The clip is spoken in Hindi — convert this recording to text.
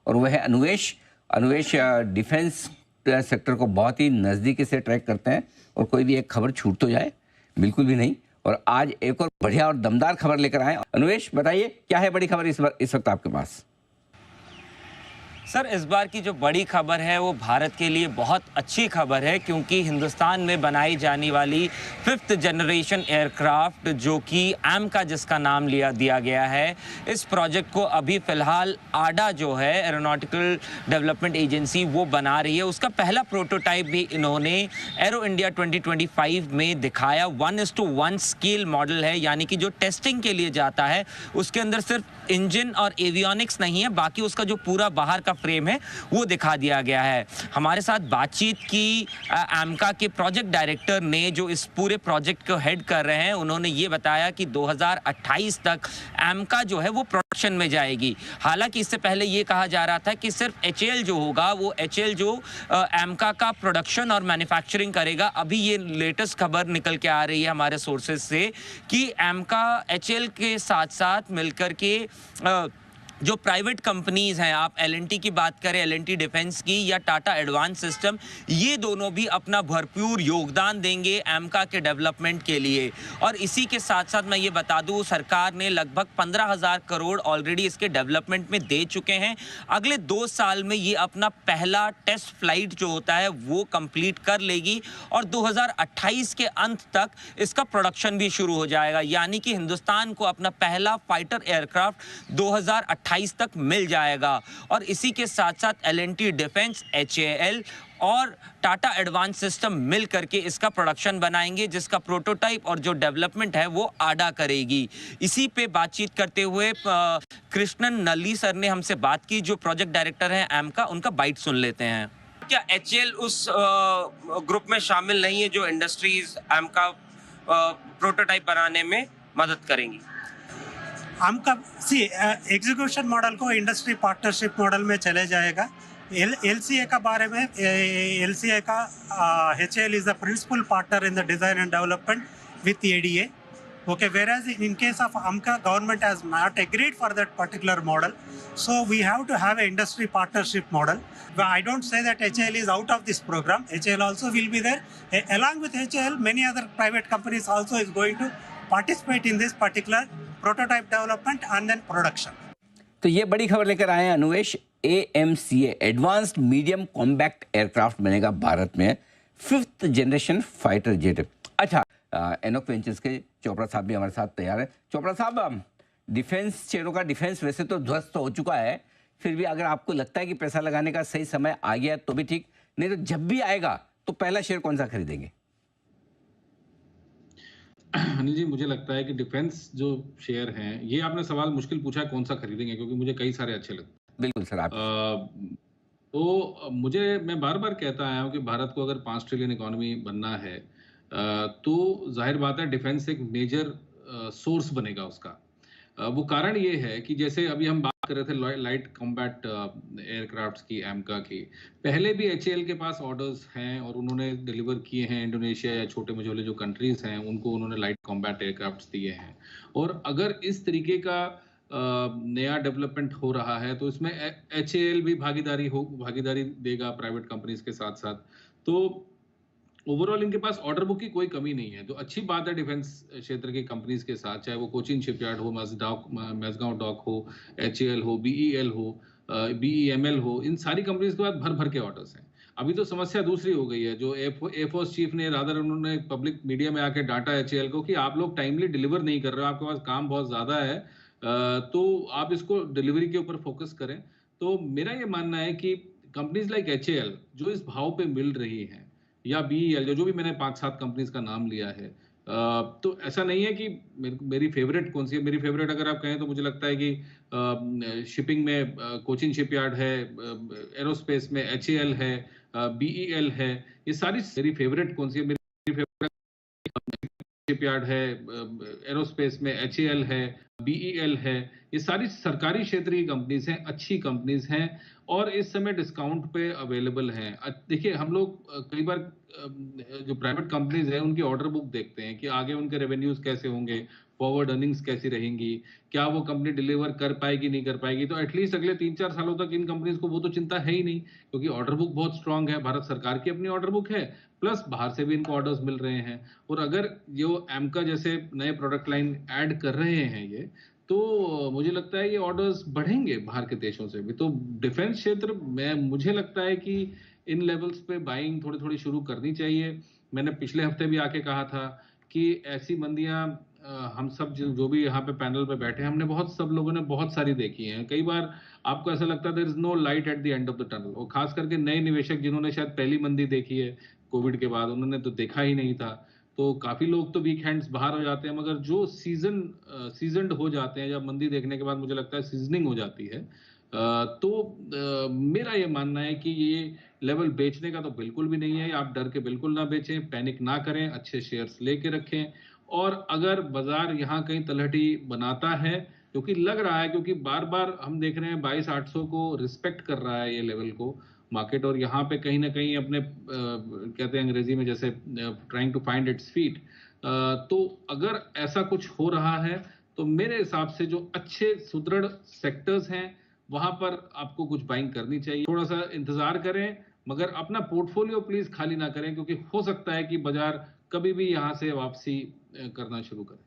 और वह है अन्वेश। अन्वेश डिफेंस सेक्टर को बहुत ही नज़दीकी से ट्रैक करते हैं और कोई भी एक खबर छूट तो जाए, बिल्कुल भी नहीं। और आज एक और बढ़िया और दमदार खबर लेकर आए। अन्वेश, बताइए क्या है बड़ी खबर इस वक्त आपके पास? सर, इस बार की जो बड़ी खबर है वो भारत के लिए बहुत अच्छी खबर है, क्योंकि हिंदुस्तान में बनाई जाने वाली 5th जनरेशन एयरक्राफ्ट, जो कि AMCA जिसका नाम दिया गया है, इस प्रोजेक्ट को अभी फिलहाल आडा जो है एरोनॉटिकल डेवलपमेंट एजेंसी वो बना रही है। उसका पहला प्रोटोटाइप भी इन्होंने एरो इंडिया 2025 में दिखाया। 1:1 स्केल मॉडल है, यानी कि जो टेस्टिंग के लिए जाता है उसके अंदर सिर्फ इंजन और एवियोनिक्स नहीं है, बाकी उसका जो पूरा बाहर का फ्रेम है वो दिखा दिया गया है। हमारे साथ बातचीत की AMCA के प्रोजेक्ट डायरेक्टर ने, जो इस पूरे प्रोजेक्ट को हेड कर रहे हैं। उन्होंने ये बताया कि 2028 तक AMCA जो है वो प्रोडक्शन में जाएगी। हालांकि इससे पहले ये कहा जा रहा था कि सिर्फ HAL जो होगा वो HAL जो AMCA का प्रोडक्शन और मैन्युफैक्चरिंग करेगा। अभी ये लेटेस्ट खबर निकल के आ रही है हमारे सोर्सेज से कि AMCA HAL के साथ साथ मिलकर के जो प्राइवेट कंपनीज हैं, आप L&T की बात करें, L&T डिफेंस की, या टाटा एडवांस सिस्टम, ये दोनों भी अपना भरपूर योगदान देंगे AMCA के डेवलपमेंट के लिए। और इसी के साथ साथ मैं ये बता दूं, सरकार ने लगभग 15,000 करोड़ ऑलरेडी इसके डेवलपमेंट में दे चुके हैं। अगले 2 साल में ये अपना पहला टेस्ट फ्लाइट जो होता है वो कंप्लीट कर लेगी और 2028 के अंत तक इसका प्रोडक्शन भी शुरू हो जाएगा। यानी कि हिंदुस्तान को अपना पहला फाइटर एयरक्राफ्ट 2028 तक मिल जाएगा। और इसी के साथ साथ L&T डिफेंस, HAL और टाटा एडवांस सिस्टम मिल करके इसका प्रोडक्शन बनाएंगे, जिसका प्रोटोटाइप और जो डेवलपमेंट है वो आडा करेगी। इसी पे बातचीत करते हुए कृष्णन नल्ली सर ने हमसे बात की, जो प्रोजेक्ट डायरेक्टर हैं AMCA। उनका बाइट सुन लेते हैं। क्या HAL उस ग्रुप में शामिल नहीं है जो इंडस्ट्रीज AMCA प्रोटोटाइप बनाने में मदद करेंगी? हमका एग्जीक्यूशन मॉडल को इंडस्ट्री पार्टनरशिप मॉडल में चले जाएगा। LCA का बारे में, LCA का HAL is the principal partner in the design and development with ADA. Okay, whereas in case of AMCA, government has not agreed for that particular model, so we have to have an industry partnership model. But I don't say that HAL is out of this program. HAL also will be there. Along with HAL, many other private companies also is going to participate in this particular prototype development and then production. तो ये बड़ी खबर लेकर आए हैं Anvesh. AMCA advanced medium combat aircraft बनेगा भारत में, 5th जनरेशन फाइटर जेट। अच्छा, एनोक वेंचर्स के चोपड़ा साहब भी हमारे साथ तैयार है। चोपड़ा साहब, डिफेंस शेयरों का डिफेंस वैसे तो ध्वस्त हो चुका है, फिर भी अगर आपको लगता है कि पैसा लगाने का सही समय आ गया तो भी ठीक, नहीं तो जब भी आएगा तो पहला शेयर कौन सा खरीदेंगे? अनिल जी, मुझे लगता है कि डिफेंस जो शेयर हैं, ये आपने सवाल मुश्किल पूछा है कौन सा खरीदेंगे, क्योंकि मुझे कई सारे अच्छे लगते हैं। बिल्कुल सर, आप तो मैं बार बार कहता आया हूँ कि भारत को अगर 5 ट्रिलियन इकोनॉमी बनना है, तो जाहिर बात है डिफेंस एक मेजर सोर्स बनेगा उसका। वो कारण ये है कि जैसे अभी हम बात कर रहे थे लाइट कॉम्बैट एयरक्राफ्ट्स की, AMCA की, पहले भी HAL के पास ऑर्डर्स हैं और उन्होंने डिलीवर किए हैं। इंडोनेशिया या छोटे मझोले जो कंट्रीज हैं उनको उन्होंने लाइट कॉम्बैट एयरक्राफ्ट्स दिए हैं। और अगर इस तरीके का नया डेवलपमेंट हो रहा है तो इसमें HAL भी भागीदारी देगा प्राइवेट कंपनीज के साथ साथ। तो ओवरऑल इनके पास ऑर्डर बुक की कोई कमी नहीं है, तो अच्छी बात है डिफेंस क्षेत्र की कंपनीज के साथ, चाहे वो कोचिन शिपयार्ड हो, मैसगांव डॉक हो, HAL हो, BEL हो, BEML हो, इन सारी कंपनीज के पास भर भर के ऑर्डर्स हैं। अभी तो समस्या दूसरी हो गई है, जो एयरफोर्स चीफ ने रादर उन्होंने पब्लिक मीडिया में आके डांटा HAL को कि आप लोग टाइमली डिलीवर नहीं कर रहे हो, आपके पास काम बहुत ज्यादा है, तो आप इसको डिलीवरी के ऊपर फोकस करें। तो मेरा ये मानना है कि कंपनीज लाइक HAL जो इस भाव पे मिल रही हैं, या BEL जो भी मैंने 5-7 कंपनीज का नाम लिया है, तो ऐसा नहीं है कि मेरी फेवरेट कौन सी है। मेरी फेवरेट अगर आप कहें तो मुझे लगता है कि शिपिंग में कोचिन शिपयार्ड है, एरोस्पेस में HAL है, BEL है, ये सारी मेरी फेवरेट कौन सी है, मेरी फेवरेट शिपयार्ड है, एरोस्पेस में HAL है, BEL है, ये सारी सरकारी क्षेत्र की कंपनीज हैं, अच्छी कंपनीज हैं और इस समय डिस्काउंट पे अवेलेबल हैं। देखिए हम लोग कई बार जो प्राइवेट कंपनीज हैं उनकी ऑर्डर बुक देखते हैं कि आगे उनके रेवेन्यूज कैसे होंगे, फॉरवर्ड अर्निंग्स कैसी रहेंगी, क्या वो कंपनी डिलीवर कर पाएगी नहीं कर पाएगी। तो एटलीस्ट अगले 3-4 सालों तक इन कंपनीज को वो तो चिंता है ही नहीं, क्योंकि ऑर्डर बुक बहुत स्ट्रांग है, भारत सरकार की अपनी ऑर्डर बुक है, प्लस बाहर से भी इनको ऑर्डर्स मिल रहे हैं। और अगर जो एमका जैसे नए प्रोडक्ट लाइन ऐड कर रहे हैं ये, तो मुझे लगता है ये ऑर्डर्स बढ़ेंगे बाहर के देशों से भी। तो डिफेंस क्षेत्र में मुझे लगता है कि इन लेवल्स पे बाइंग थोड़ी थोड़ी शुरू करनी चाहिए। मैंने पिछले हफ्ते भी आके कहा था कि ऐसी मंदियां हम सब जो भी यहाँ पे पैनल पे बैठे हैं, हमने सब लोगों ने बहुत सारी देखी हैं। कई बार आपको ऐसा लगता है there is no light at the end of the tunnel, और खास करके नए निवेशक जिन्होंने शायद पहली मंदी देखी है कोविड के बाद, उन्होंने तो देखा ही नहीं था। तो काफी लोग तो वीक हैंड्स बाहर हो जाते हैं, मगर जो सीजनड हो जाते हैं, जब मंदी देखने के बाद मुझे लगता है सीजनिंग हो जाती है, मेरा ये मानना है कि ये लेवल बेचने का तो बिल्कुल भी नहीं है। आप डर के बिल्कुल ना बेचें, पैनिक ना करें, अच्छे शेयर्स लेके रखें। और अगर बाजार यहाँ कहीं तलहटी बनाता है, क्योंकि लग रहा है, क्योंकि बार बार हम देख रहे हैं 22,800 को रिस्पेक्ट कर रहा है ये लेवल को मार्केट, और यहाँ पे कहीं ना कहीं अपने कहते हैं अंग्रेजी में जैसे trying to find its feet. तो अगर ऐसा कुछ हो रहा है तो मेरे हिसाब से जो अच्छे सुदृढ़ सेक्टर्स हैं वहां पर आपको कुछ बाइंग करनी चाहिए। थोड़ा सा इंतजार करें, मगर अपना पोर्टफोलियो प्लीज खाली ना करें, क्योंकि हो सकता है कि बाजार कभी भी यहाँ से वापसी करना शुरू करे।